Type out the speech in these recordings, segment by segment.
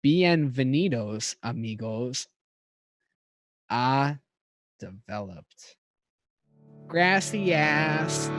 Bienvenidos, amigos. I developed. Grassy ass.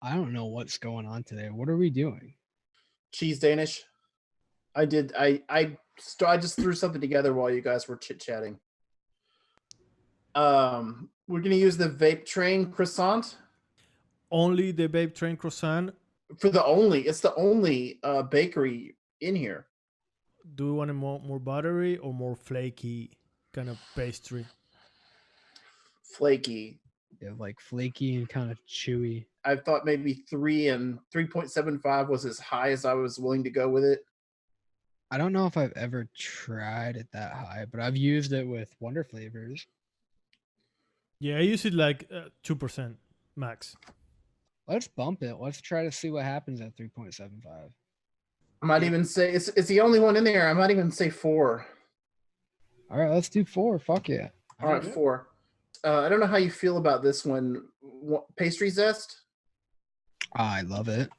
I don't know what's going on today. What are we doing? Cheese Danish. I just threw something together while you guys were chit-chatting. We're gonna use the Vape Train croissant. Only the Vape Train croissant. It's the only bakery in here. Do we want it more buttery or more flaky kind of pastry? Flaky. Yeah, like flaky and kind of chewy. I thought maybe 3 and 3.75 was as high as I was willing to go with it. I don't know if I've ever tried it that high, but I've used it with Wonder Flavors. Yeah, I use it like 2% max. Let's bump it. Let's try to see what happens at 3.75. I might even say it's the only one in there. I might even say 4. All right, let's do 4. Fuck yeah. All right, 4. I don't know how you feel about this one. Pastry zest? I love it.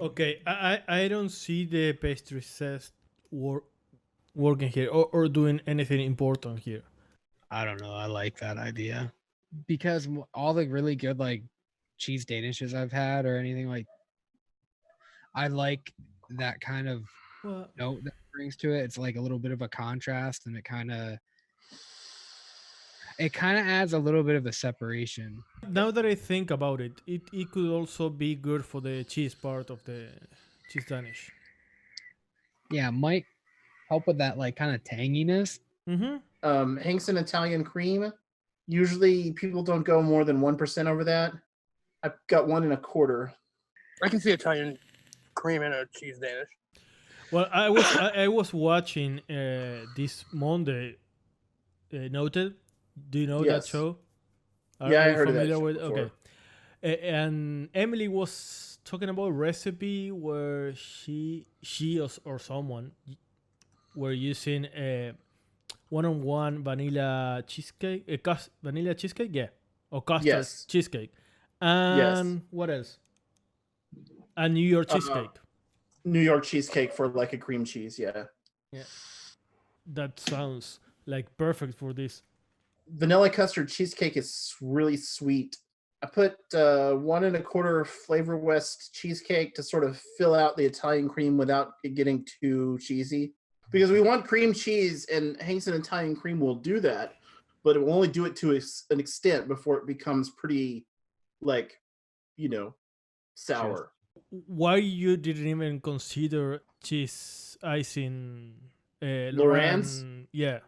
Okay, I don't see the pastry zest working here or doing anything important here. I don't know. I like that idea. Because all the really good like cheese Danishes I've had or anything like, I like that kind of note that it brings to it. It's like a little bit of a contrast, and it kind of adds a little bit of a separation. Now that I think about it, it could also be good for the cheese part of the cheese Danish. Yeah, might help with that like kind of tanginess. Mm-hmm. Hank's Italian cream. Usually people don't go more than 1% over that. I've got 1 1/4. I can see Italian cream in a cheese Danish. Well, I was watching this Monday Noted. Do you know that show? I heard of that show before. Okay. And Emily was talking about a recipe where she or someone were using a 1-on-1 vanilla cheesecake, vanilla cheesecake, yeah, or custard cheesecake, and what else? A New York cheesecake. New York cheesecake for like a cream cheese, yeah. That sounds like perfect for this. Vanilla custard cheesecake is really sweet. I put 1 1/4 Flavor West cheesecake to sort of fill out the Italian cream without it getting too cheesy. Because we want cream cheese, and Hank's Italian cream will do that, but it will only do it to an extent before it becomes pretty, like, sour. Why you didn't even consider cheese icing? Lorenz? Yeah.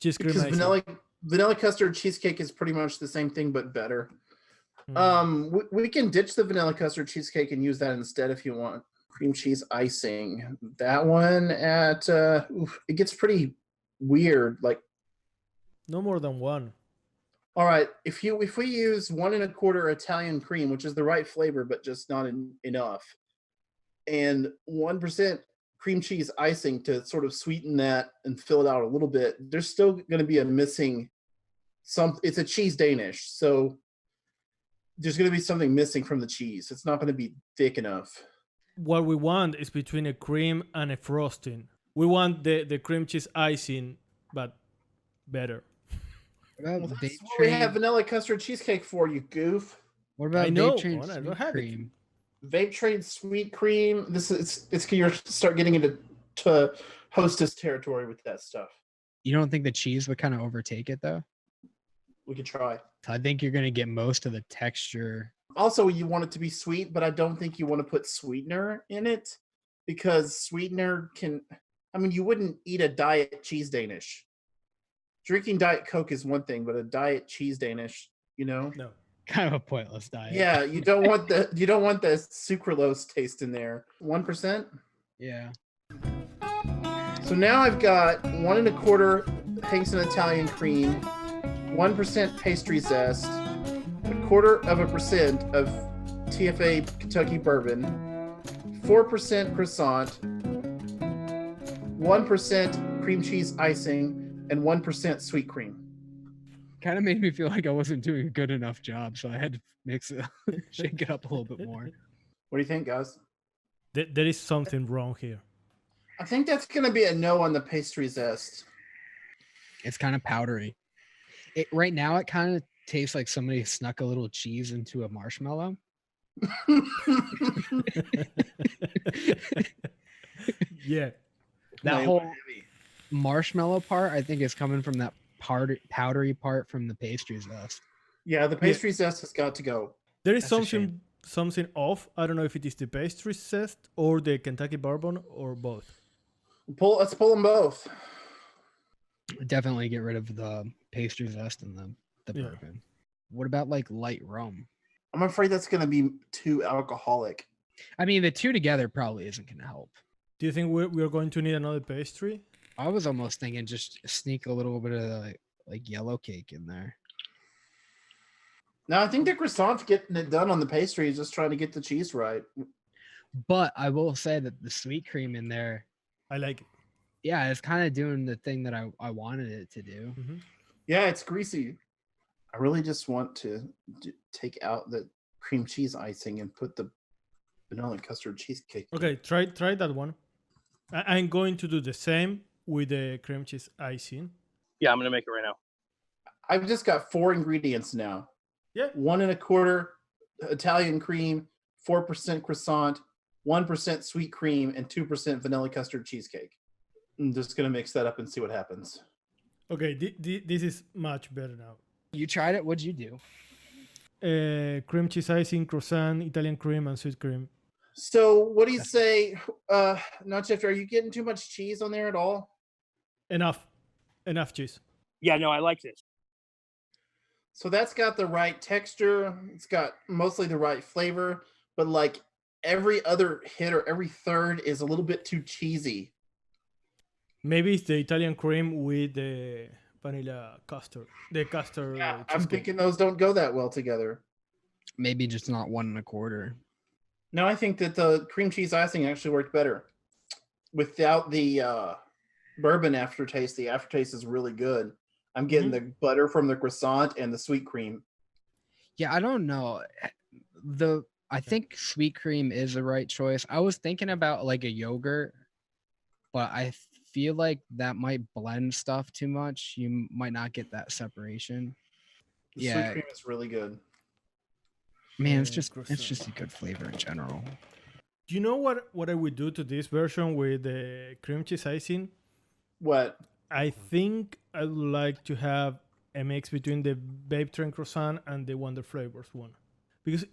Cheese cream because icing. Vanilla custard cheesecake is pretty much the same thing, but better. We can ditch the vanilla custard cheesecake and use that instead if you want. Cream cheese icing. That one at it gets pretty weird. Like no more than 1. All right, if we use 1 1/4 Italian cream, which is the right flavor but just not enough, and 1% cream cheese icing to sort of sweeten that and fill it out a little bit, there's still going to be a missing it's a cheese Danish, so there's going to be something missing from the cheese. It's not going to be thick enough. What we want is between a cream and a frosting. We want the cream cheese icing, but better. What about that's what we have vanilla custard cheesecake for, you goof. What about Vape Train sweet cream? Vape Train sweet cream. It's you're start getting into hostess territory with that stuff. You don't think the cheese would kind of overtake it though? We could try. I think you're gonna get most of the texture. Also, you want it to be sweet, but I don't think you want to put sweetener in it because sweetener can. I mean, you wouldn't eat a diet cheese Danish. Drinking Diet Coke is one thing, but a diet cheese Danish, No. Kind of a pointless diet. Yeah, you don't want the sucralose taste in there. 1%. Yeah. So now I've got 1 1/4 Hank's Italian cream, 1% pastry zest, 0.25% of TFA Kentucky bourbon, 4% croissant, 1% cream cheese icing, and 1% sweet cream. Kind of made me feel like I wasn't doing a good enough job, so I had to mix it, shake it up a little bit more. What do you think, guys? There is something wrong here. I think that's going to be a no on the pastry zest. It's kind of powdery. Right now, it kind of tastes like somebody snuck a little cheese into a marshmallow. Yeah. That whole marshmallow part, I think, is coming from that powdery part from the pastry zest. Yeah, the pastry zest has got to go. There is That's a something off. I don't know if it is the pastry zest or the Kentucky bourbon or both. Let's pull them both. Definitely get rid of the pastry zest and the bourbon. What about like light rum? I'm afraid that's going to be too alcoholic. I mean, the two together probably isn't going to help. Do you think we're going to need another pastry? I was almost thinking just sneak a little bit of like yellow cake in there. No, I think the croissant's getting it done on the pastry. Is just trying to get the cheese right. But I will say that the sweet cream in there, I like it. yeah, it's kind of doing the thing that I wanted it to do. Mm-hmm. Yeah, it's greasy. I really just want to take out the cream cheese icing and put the vanilla custard cheesecake. Okay, try that one. I'm going to do the same with the cream cheese icing. Yeah, I'm gonna make it right now. I've just got 4 ingredients now. Yeah. 1.25 Italian cream, 4% croissant, 1% sweet cream, and 2% vanilla custard cheesecake. I'm just gonna mix that up and see what happens. Okay, this is much better now. You tried it. What'd you do? Cream cheese icing, croissant, Italian cream, and sweet cream. So what do you say? Not Chef, are you getting too much cheese on there at all? Enough cheese. Yeah, no, I like this. So that's got the right texture. It's got mostly the right flavor, but like every other hit or every third is a little bit too cheesy. Maybe it's the Italian cream with the vanilla custard. The custard. Yeah, I'm cheesecake. thinking those don't go that well together. Maybe just not 1.25. No, I think that the cream cheese icing actually worked better. Without the bourbon aftertaste, the aftertaste is really good. I'm getting the butter from the croissant and the sweet cream. Yeah, I don't know. I think sweet cream is the right choice. I was thinking about like a yogurt, but I feel like that might blend stuff too much. You might not get that separation. The sweet cream is really good. Man, it's just a good flavor in general. Do you know what I would do to this version with the cream cheese icing? What? I think I would like to have a mix between the Babe Train croissant and the Wonder Flavors one. Because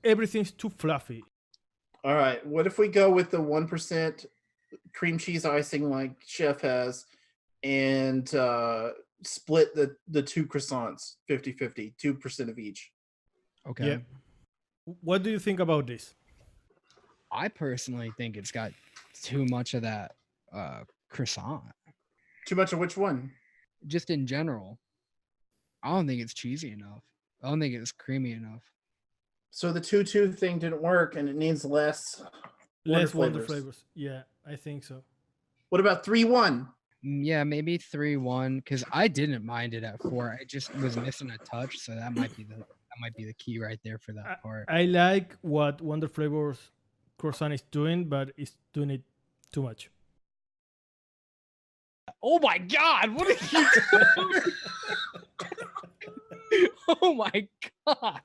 everything's too fluffy. All right. What if we go with the 1% cream cheese icing like Chef has and split the 2 croissants 50-50, 2% of each? Okay. Yeah. What do you think about this? I personally think it's got too much of that croissant. Too much of which one? Just in general. I don't think it's cheesy enough. I don't think it's creamy enough. So the 2-2 thing didn't work and it needs less Wonder flavors. Yeah, I think so. What about 3-1? Yeah, maybe 3-1 because I didn't mind it at 4. I just was missing a touch, so that might be the key right there for that part. I like what Wonder Flavors croissant is doing, but it's doing it too much. Oh my God! What are you doing? Oh my God!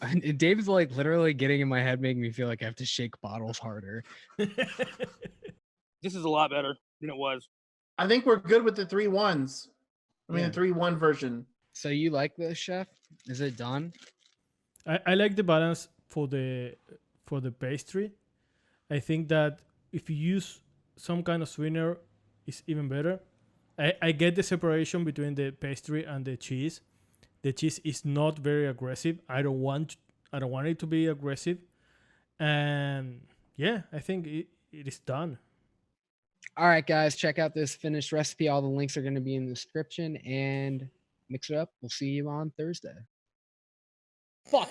And Dave's like literally getting in my head, making me feel like I have to shake bottles harder. This is a lot better than it was. I think we're good with the 3-1s. I mean, the 3-1 version. So you like this, Chef? Is it done? I like the balance for the pastry. I think that if you use some kind of sweetener, it's even better. I get the separation between the pastry and the cheese. The cheese is not very aggressive. I don't want it to be aggressive. And yeah, I think it is done. All right, guys, check out this finished recipe. All the links are going to be in the description, and mix it up. We'll see you on Thursday. Fuck.